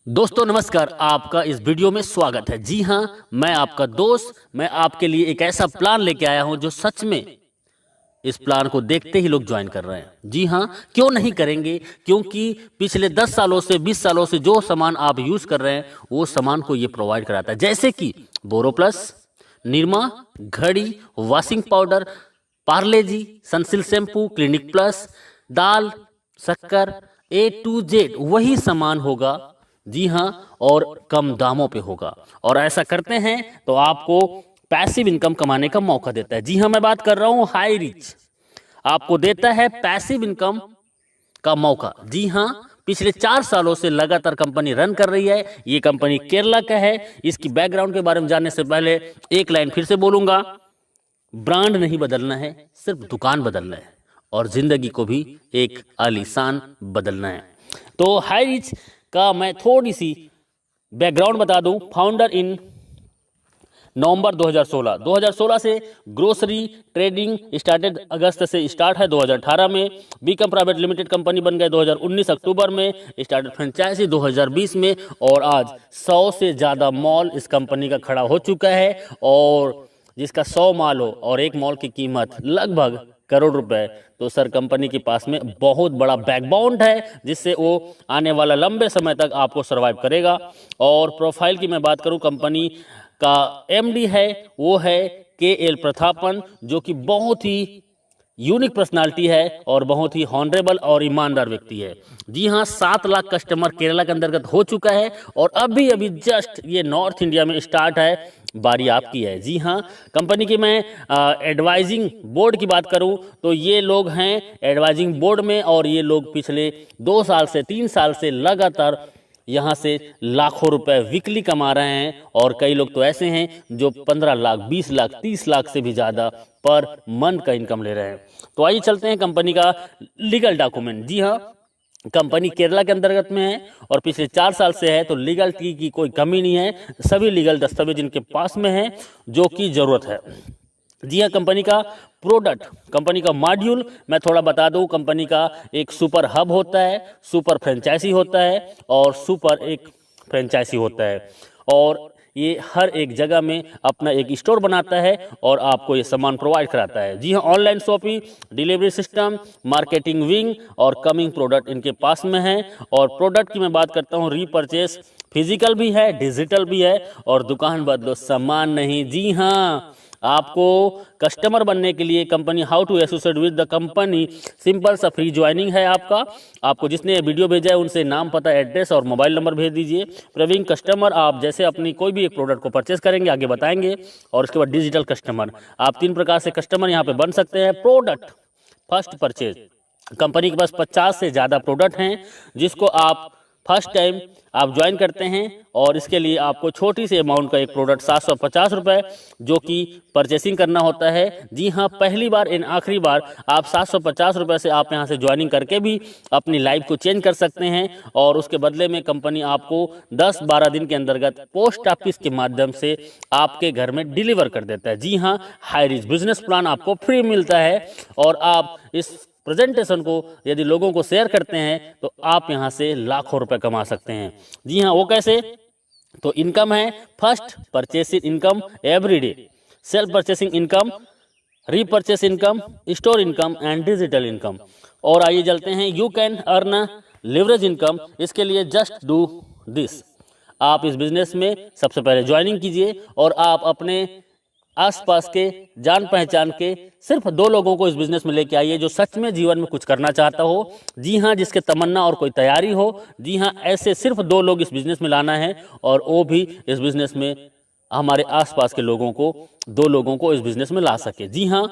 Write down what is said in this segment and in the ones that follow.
दोस्तों नमस्कार, आपका इस वीडियो में स्वागत है। जी हाँ, मैं आपका दोस्त, मैं आपके लिए एक ऐसा प्लान लेके आया हूं जो सच में इस प्लान को देखते ही लोग ज्वाइन कर रहे हैं। जी हाँ, क्यों नहीं करेंगे? क्योंकि पिछले 10 सालों से 20 सालों से जो सामान आप यूज कर रहे हैं वो सामान को ये प्रोवाइड कराता है, जैसे कि बोरोप्लस, निरमा, घड़ी, वॉशिंग पाउडर, पार्ले जी, सनसिल्क शैम्पू, क्लिनिक प्लस, दाल, शक्कर, A to Z वही सामान होगा। जी हाँ, और कम दामों पे होगा। और ऐसा करते हैं तो आपको पैसिव इनकम कमाने का मौका देता है। जी हाँ, मैं बात कर रहा हूँ हाई रिच, आपको देता है पैसिव इनकम का मौका। जी हाँ, पिछले 4 सालों से लगातार कंपनी रन कर रही है। ये कंपनी केरला का है। इसकी बैकग्राउंड के बारे में जानने से पहले एक लाइन फिर से बोलूंगा, ब्रांड नहीं बदलना है, सिर्फ दुकान बदलना है और जिंदगी को भी एक आलीशान बदलना है। तो हाई रिच का मैं थोड़ी सी बैकग्राउंड बता दूं। फाउंडर इन नवंबर 2016 से ग्रोसरी ट्रेडिंग स्टार्टेड, अगस्त से स्टार्ट है। 2018 में बीकम प्राइवेट लिमिटेड कंपनी बन गए। 2019 अक्टूबर में स्टार्टेड फ्रेंचाइजी 2020 में, और आज 100 से ज़्यादा मॉल इस कंपनी का खड़ा हो चुका है। और जिसका 100 मॉल हो और एक मॉल की कीमत लगभग करोड़ रुपए, तो सर कंपनी के पास में बहुत बड़ा बैकबोन है जिससे वो आने वाला लंबे समय तक आपको सरवाइव करेगा। और प्रोफाइल की मैं बात करूं, कंपनी का एमडी है वो है KL प्रतापन, जो कि बहुत ही यूनिक पर्सनालिटी है और बहुत ही हॉनरेबल और ईमानदार व्यक्ति है। जी हाँ, 7 लाख कस्टमर केरला के अंतर्गत हो चुका है और अभी अभी जस्ट ये नॉर्थ इंडिया में स्टार्ट है, बारी आपकी है। जी हाँ, कंपनी की मैं एडवाइजिंग बोर्ड की बात करूं तो ये लोग हैं एडवाइजिंग बोर्ड में, और ये लोग पिछले 2 साल से 3 साल से लगातार यहाँ से लाखों रुपए वीकली कमा रहे हैं। और कई लोग तो ऐसे हैं जो 15 लाख, 20 लाख, 30 लाख से भी ज़्यादा पर मंथ का इनकम ले रहे हैं। तो आइए चलते हैं कंपनी का लीगल डॉक्यूमेंट। जी हाँ, कंपनी केरला के अंतर्गत में है और पिछले 4 साल से है, तो लीगल की कोई कमी नहीं है। सभी लीगल दस्तावेज इनके पास में है जो कि ज़रूरत है। जी हाँ, कंपनी का प्रोडक्ट, कंपनी का मॉड्यूल मैं थोड़ा बता दूं। कंपनी का एक सुपर हब होता है, सुपर फ्रेंचाइजी होता है और सुपर एक फ्रेंचाइजी होता है, और ये हर एक जगह में अपना एक स्टोर बनाता है और आपको ये सामान प्रोवाइड कराता है। जी हाँ, online shopping, delivery system, marketing wing और कमिंग प्रोडक्ट इनके पास में है। और प्रोडक्ट की मैं बात करता हूँ, रीपरचेस फिजिकल भी है, डिजिटल भी है, और दुकान बदलो सामान नहीं। जी हाँ, आपको कस्टमर बनने के लिए company how to associate with the company, simple सा फ्री ज्वाइनिंग है आपको जिसने वीडियो भेजा है उनसे नाम, पता, एड्रेस और मोबाइल नंबर भेज दीजिए। प्रवीण कस्टमर, आप जैसे अपनी कोई भी एक प्रोडक्ट को परचेस करेंगे आगे बताएंगे। और उसके बाद डिजिटल कस्टमर, आप 3 प्रकार से कस्टमर यहाँ पे बन सकते हैं। प्रोडक्ट फर्स्ट परचेज, कंपनी के पास 50 से ज़्यादा प्रोडक्ट हैं जिसको आप फर्स्ट टाइम आप ज्वाइन करते हैं, और इसके लिए आपको छोटी सी अमाउंट का एक प्रोडक्ट 750 रुपये जो कि परचेसिंग करना होता है। जी हाँ, पहली बार इन आखिरी बार आप 750 रुपये से आप यहाँ से ज्वाइनिंग करके भी अपनी लाइफ को चेंज कर सकते हैं। और उसके बदले में कंपनी आपको 10-12 दिन के अंतर्गत पोस्ट ऑफिस के माध्यम से आपके घर में डिलीवर कर देता है। जी हाँ, हाई रिच बिजनेस प्लान आपको फ्री मिलता है, और आप इस प्रेजेंटेशन को यदि लोगों को शेयर करते हैं तो आप यहां से लाखों रुपए कमा सकते हैं। जी हाँ, वो कैसे? तो इनकम है first purchasing income everyday, self purchasing income, repurchase income, store income and digital income. और आइए चलते हैं, you can earn leverage income. इसके लिए जस्ट डू दिस, आप इस बिजनेस में सबसे पहले ज्वाइनिंग कीजिए और आप अपने आसपास के जान पहचान के सिर्फ 2 लोगों को इस बिजनेस में लेके आइए जो सच में जीवन में कुछ करना चाहता हो। जी हाँ, जिसके तमन्ना और कोई तैयारी हो। जी हाँ, ऐसे सिर्फ 2 लोग इस बिजनेस में लाना है, और वो भी इस बिजनेस में हमारे आसपास के लोगों को, 2 लोगों को इस बिजनेस में ला सके। जी हाँ,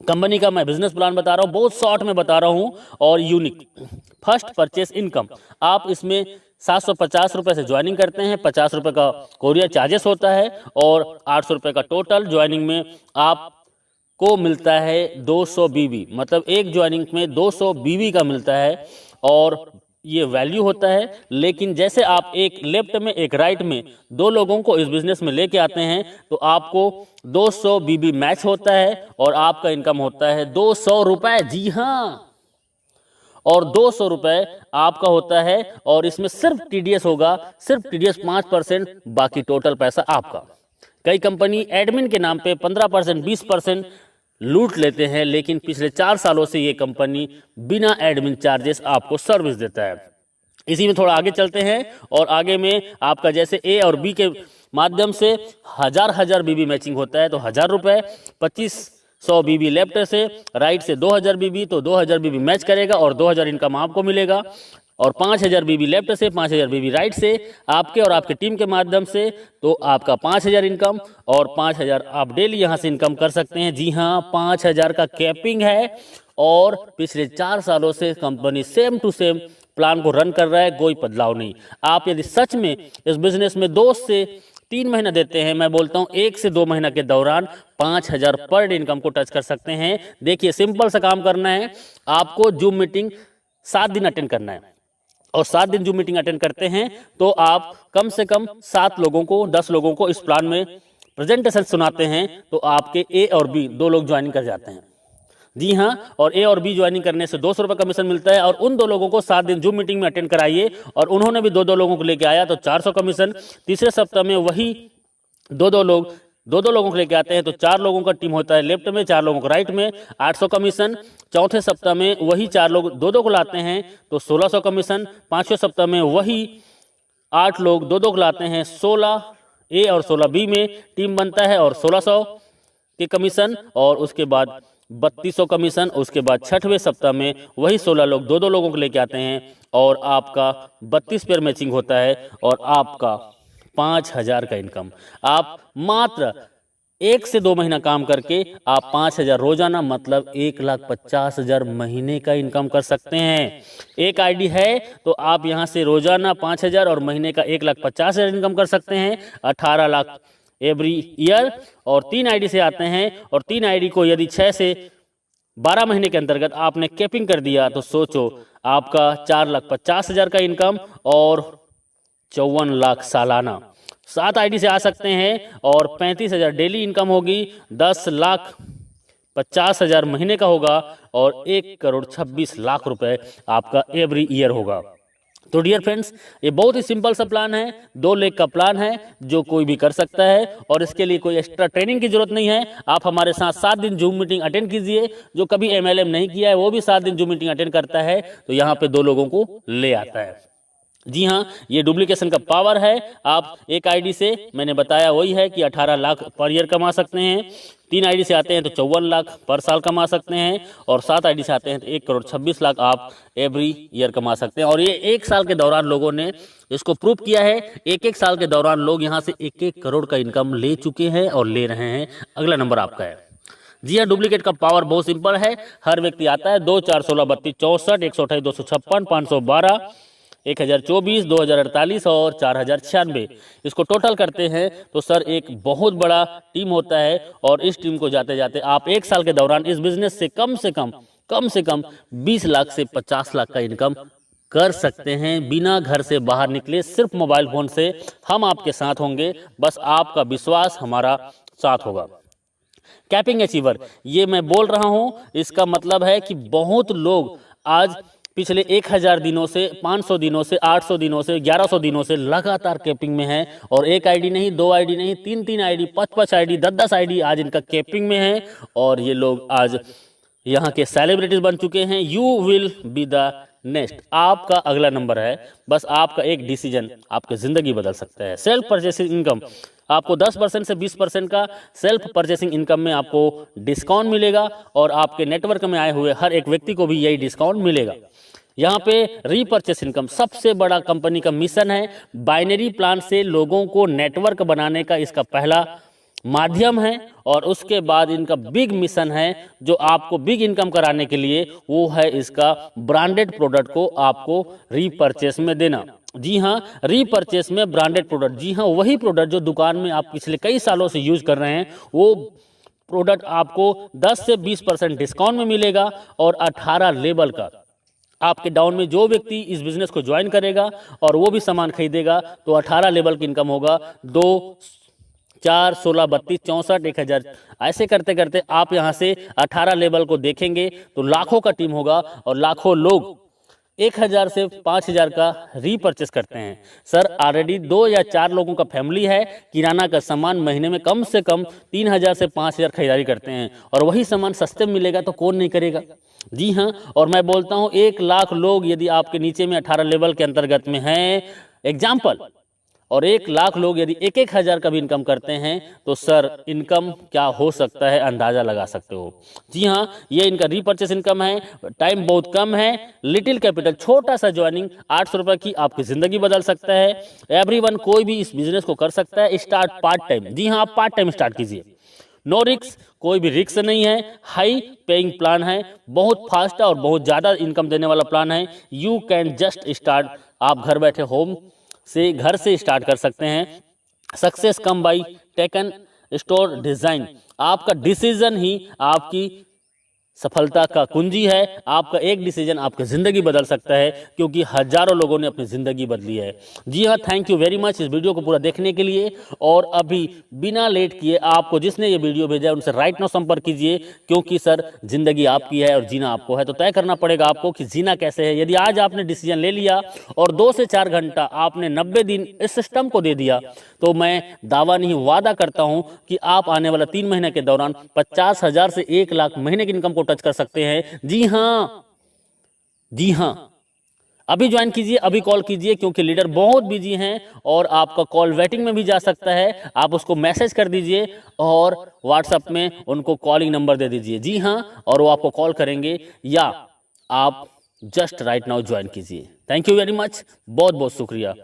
कंपनी का मैं बिजनेस प्लान बता रहा हूँ, बहुत शॉर्ट में बता रहा हूँ और यूनिक। फर्स्ट परचेस इनकम, आप इसमें 750 रुपये से ज्वाइनिंग करते हैं, 50 रुपये का कोरियर चार्जेस होता है, और 800 रुपये का टोटल ज्वाइनिंग में आपको मिलता है 200 बीबी, मतलब एक ज्वाइनिंग में 200 बीबी का मिलता है। और ये वैल्यू होता है, लेकिन जैसे आप एक लेफ्ट में एक राइट में 2 लोगों को इस बिजनेस में लेके आते हैं तो आपको 200 बीबी मैच होता है और आपका इनकम होता है 200 रुपये। जी हाँ, और 200 रुपये आपका होता है। और इसमें सिर्फ टीडीएस होगा, सिर्फ टीडीएस 5%, बाकी टोटल पैसा आपका। कई कंपनी एडमिन के नाम पे 15%, 20% लूट लेते हैं, लेकिन पिछले 4 सालों से ये कंपनी बिना एडमिन चार्जेस आपको सर्विस देता है। इसी में थोड़ा आगे चलते हैं और आगे में आपका जैसे ए और बी के माध्यम से हजार बीबी मैचिंग होता है तो 1000 रुपये, 2500 बीबी लेफ्ट से, राइट से 2000 बीबी, तो 2000 बीबी मैच करेगा और 2000 इनकम आपको मिलेगा। और 5000 बीबी लेफ्ट से, 5000 बीबी राइट से आपके और आपके टीम के माध्यम से, तो आपका 5000 इनकम और 5000 आप डेली यहाँ से इनकम कर सकते हैं। जी हाँ, 5000 का कैपिंग है और पिछले 4 सालों से company same to same plan को रन कर रहा है, कोई बदलाव नहीं। आप यदि सच में इस बिजनेस में 2 से 3 महीना देते हैं, मैं बोलता हूं 1 से 2 महीना के दौरान 5000 पर डे इनकम को टच कर सकते हैं। देखिए, सिंपल सा काम करना है, आपको जूम मीटिंग 7 दिन अटेंड करना है और 7 दिन जूम मीटिंग अटेंड करते हैं तो आप कम से कम 7 लोगों को, 10 लोगों को इस प्लान में प्रेजेंटेशन सुनाते हैं तो आपके ए और बी 2 लोग ज्वाइनिंग कर जाते हैं। जी हाँ, और ए और बी ज्वाइनिंग करने से 200 रुपये कमीशन मिलता है। और उन 2 लोगों को 7 दिन जूम मीटिंग में अटेंड कराइए और उन्होंने भी 2 लोगों को लेके आया तो 400 कमीशन। तीसरे सप्ताह में वही 2 लोगों को लेके आते हैं तो 4 लोगों का टीम होता है लेफ्ट में, 4 लोगों को राइट में, 800 कमीशन। चौथे सप्ताह में वही 4 लोग 2 को लाते हैं तो 1600 कमीशन। 5वें सप्ताह में वही 8 लोग 2 को लाते हैं, 16 ए और 16 बी में टीम बनता है और 1600 के कमीशन। और उसके बाद 3200 कमीशन। उसके बाद 6वें सप्ताह में वही 16 लोग 2 लोगों को लेके आते हैं और आपका 32 पेयर मैचिंग होता है और आपका 5000 का इनकम। आप मात्र 1 से 2 महीना काम करके आप 5000 रोजाना, मतलब 1,50,000 महीने का इनकम कर सकते हैं। एक आईडी है तो आप यहां से रोजाना 5000 और महीने का 1,50,000 इनकम कर सकते हैं, 18 लाख एवरी ईयर। और 3 आईडी से आते हैं और 3 आईडी को यदि 6 से 12 महीने के अंतर्गत आपने कैपिंग कर दिया तो सोचो आपका 4,50,000 का इनकम और 54 लाख सालाना। 7 आईडी से आ सकते हैं और 35,000 डेली इनकम होगी, 10,50,000 महीने का होगा और 1,26,00,000 रुपए आपका एवरी ईयर होगा। तो डियर फ्रेंड्स, ये बहुत ही सिंपल सा प्लान है, 2 लेग का प्लान है जो कोई भी कर सकता है और इसके लिए कोई एक्स्ट्रा ट्रेनिंग की जरूरत नहीं है। आप हमारे साथ 7 दिन जूम मीटिंग अटेंड कीजिए। जो कभी एमएलएम नहीं किया है वो भी 7 दिन जूम मीटिंग अटेंड करता है तो यहाँ पे 2 लोगों को ले आता है। जी हाँ, ये डुप्लीकेशन का पावर है। आप एक आईडी से, मैंने बताया वही है कि 18 लाख पर ईयर कमा सकते हैं। 3 आईडी से आते हैं तो 54 लाख पर साल कमा सकते हैं और 7 आईडी से आते हैं तो 1,26,00,000 आप एवरी ईयर कमा सकते हैं। और ये 1 साल के दौरान लोगों ने इसको प्रूव किया है। 1 साल के दौरान लोग यहाँ से 1 करोड़ का इनकम ले चुके हैं और ले रहे हैं। अगला नंबर आपका है। जी हाँ, डुप्लीकेट का पावर बहुत सिंपल है। हर व्यक्ति आता है 2, 4, 16, 32, 64, 128, 256, 512, 1024, 2048 और 4096। इसको टोटल करते हैं तो सर एक बहुत बड़ा टीम होता है और इस टीम को जाते जाते आप 1 साल के दौरान इस बिजनेस से कम से कम 20 लाख से 50 लाख का इनकम कर सकते हैं बिना घर से बाहर निकले। सिर्फ मोबाइल फोन से हम आपके साथ होंगे, बस आपका विश्वास हमारा साथ होगा। कैपिंग अचीवर, ये मैं बोल रहा हूं, इसका मतलब है कि बहुत लोग आज पिछले 1000 दिनों से, 500 दिनों से, 800 दिनों से, 1100 दिनों से लगातार कैपिंग में है और 1 आईडी नहीं, 2 आईडी नहीं, 3 आईडी, 5 आईडी, 10 आईडी आज इनका कैपिंग में है और ये लोग आज यहाँ के सेलिब्रिटीज बन चुके हैं। You will be the next, आपका अगला नंबर है। बस आपका एक डिसीजन आपकी जिंदगी बदल सकता है। सेल्फ परचेसिंग इनकम, आपको 10% से 20% का सेल्फ परचेसिंग इनकम में आपको डिस्काउंट मिलेगा और आपके नेटवर्क में आए हुए हर एक व्यक्ति को भी यही डिस्काउंट मिलेगा। यहाँ पे रीपर्चेस इनकम सबसे बड़ा कंपनी का मिशन है। बाइनरी प्लान से लोगों को नेटवर्क बनाने का इसका पहला माध्यम है और उसके बाद इनका बिग मिशन है जो आपको बिग इनकम कराने के लिए, वो है इसका ब्रांडेड प्रोडक्ट को आपको रीपर्चेस में देना। जी हाँ, रीपर्चेस में ब्रांडेड प्रोडक्ट, जी हाँ वही प्रोडक्ट जो दुकान में आप पिछले कई सालों से यूज कर रहे हैं, वो प्रोडक्ट आपको 10 से 20% डिस्काउंट में मिलेगा और 18 लेवल का आपके डाउन में जो व्यक्ति इस बिजनेस को ज्वाइन करेगा और वो भी सामान खरीदेगा तो 18 लेवल की इनकम होगा। 2, 4, 16, 32, 64, 1000 ऐसे करते करते आप यहाँ से 18 लेवल को देखेंगे तो लाखों का टीम होगा और लाखों लोग 1000 से 5000 का रीपर्चेस करते हैं। सर ऑलरेडी 2 या 4 लोगों का फैमिली है, किराना का सामान महीने में कम से कम 3000 से 5000 खरीदारी करते हैं, और वही सामान सस्ते में मिलेगा तो कौन नहीं करेगा। जी हाँ, और मैं बोलता हूँ 1 लाख लोग यदि आपके नीचे में 18 लेवल के अंतर्गत में हैं एग्जाम्पल, और 1 लाख लोग यदि 1-1 हज़ार का भी इनकम करते हैं तो सर इनकम क्या हो सकता है अंदाज़ा लगा सकते हो। जी हाँ, ये इनका रीपर्चेस इनकम है, टाइम बहुत कम है, लिटिल कैपिटल, छोटा सा ज्वाइनिंग 800 रुपये की आपकी ज़िंदगी बदल सकता है। एवरीवन कोई भी इस बिजनेस को कर सकता है। स्टार्ट पार्ट टाइम, जी हाँ, आप पार्ट टाइम स्टार्ट कीजिए, नो रिक्स, कोई भी रिक्स नहीं है, हाई पेइंग प्लान है, बहुत फास्ट और बहुत ज़्यादा इनकम देने वाला प्लान है। यू कैन जस्ट स्टार्ट, आप घर बैठे होम से घर से स्टार्ट कर सकते हैं। Success come by taken store design, आपका डिसीजन ही आपकी सफलता का कुंजी है। आपका एक डिसीजन आपकी ज़िंदगी बदल सकता है, क्योंकि हजारों लोगों ने अपनी ज़िंदगी बदली है। जी हाँ, थैंक यू वेरी मच इस वीडियो को पूरा देखने के लिए। और अभी बिना लेट किए आपको जिसने ये वीडियो भेजा है उनसे राइट नाउ संपर्क कीजिए, क्योंकि सर ज़िंदगी आपकी है और जीना आपको है, तो तय करना पड़ेगा आपको कि जीना कैसे है। यदि आज आपने डिसीजन ले लिया और 2 से 4 घंटा आपने 90 दिन इस सिस्टम को दे दिया, तो मैं दावा नहीं वादा करता हूं कि आप आने वाला 3 महीने के दौरान 50,000 से 1 लाख महीने की इनकम को टच कर सकते हैं। जी हाँ, जी हाँ, अभी ज्वाइन कीजिए, अभी कॉल कीजिए, क्योंकि लीडर बहुत बिजी हैं और आपका कॉल वेटिंग में भी जा सकता है। आप उसको मैसेज कर दीजिए और व्हाट्सएप में उनको कॉलिंग नंबर दे दीजिए। जी हाँ, और वो आपको कॉल करेंगे, या आप जस्ट राइट नाउ ज्वाइन कीजिए। थैंक यू वेरी मच, बहुत बहुत शुक्रिया।